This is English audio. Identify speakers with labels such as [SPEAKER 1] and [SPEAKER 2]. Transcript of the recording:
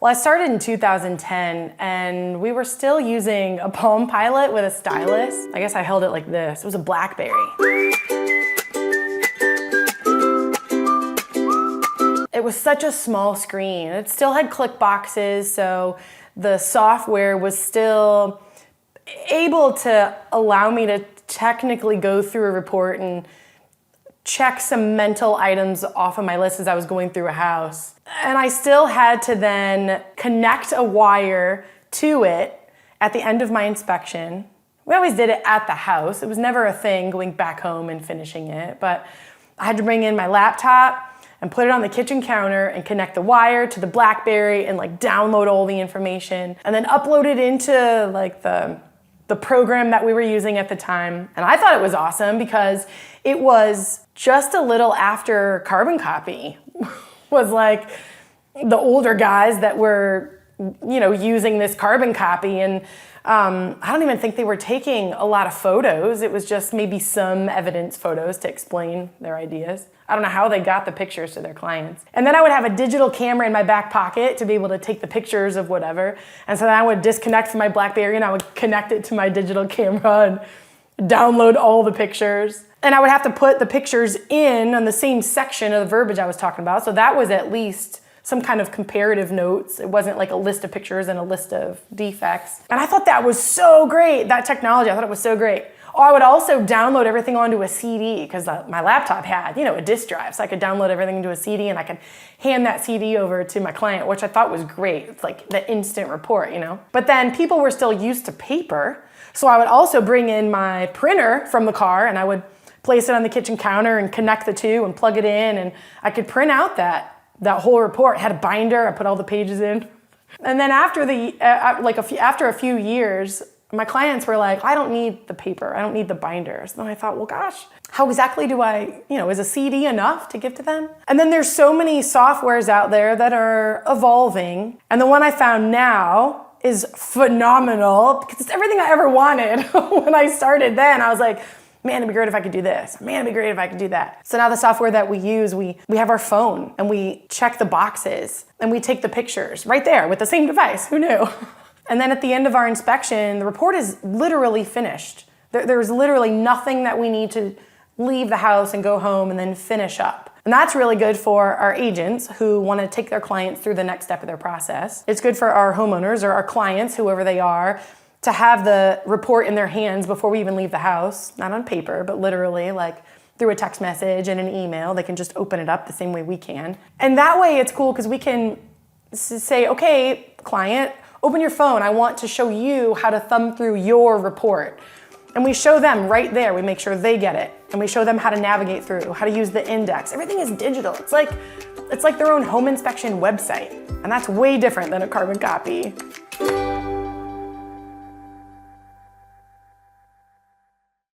[SPEAKER 1] Well, I started in 2010 and we were still using a Palm Pilot with a stylus. I guess I held it like this. It was a BlackBerry. It was such a small screen. It still had click boxes, so the software was still able to allow me to technically go through a report and check some mental items off of my list as I was going through a house. And I still had to then connect a wire to it at the end of my inspection. We always did it at the house. It was never a thing going back home and finishing it, but I had to bring in my laptop and put it on the kitchen counter and connect the wire to the BlackBerry and like download all the information and then upload it into like the program that we were using at the time. And I thought it was awesome because it was just a little after carbon copy was like the older guys that were, using this carbon copy. And I don't even think they were taking a lot of photos. It was just maybe some evidence photos to explain their ideas. I don't know how they got the pictures to their clients. And then I would have a digital camera in my back pocket to be able to take the pictures of whatever. And so then I would disconnect from my BlackBerry and I would connect it to my digital camera and download all the pictures. And I would have to put the pictures in on the same section of the verbiage I was talking about. So that was at least some kind of comparative notes. It wasn't like a list of pictures and a list of defects. And I thought that was so great, that technology, I thought it was so great. Oh, I would also download everything onto a CD because my laptop had, a disk drive. So I could download everything into a CD and I could hand that CD over to my client, which I thought was great. It's like the instant report, But then people were still used to paper. So I would also bring in my printer from the car and I would place it on the kitchen counter and connect the two and plug it in. And I could print out that whole report. It had a binder, I put all the pages in. And then after after a few years, my clients were like, I don't need the paper, I don't need the binders. And I thought, well, gosh, how exactly do I, is a CD enough to give to them? And then there's so many softwares out there that are evolving. And the one I found now is phenomenal because it's everything I ever wanted. When I started then, I was like, man, it'd be great if I could do this. Man, it'd be great if I could do that. So now the software that we use, we have our phone and we check the boxes and we take the pictures right there with the same device. Who knew? And then at the end of our inspection, the report is literally finished. There's literally nothing that we need to leave the house and go home and then finish up. And that's really good for our agents who want to take their clients through the next step of their process. It's good for our homeowners or our clients, whoever they are, to have the report in their hands before we even leave the house, not on paper, but literally like through a text message and an email. They can just open it up the same way we can. And that way it's cool because we can say, okay, client, open your phone. I want to show you how to thumb through your report. And we show them right there. We make sure they get it. And we show them how to navigate through, how to use the index. Everything is digital. It's like their own home inspection website. And that's way different than a carbon copy.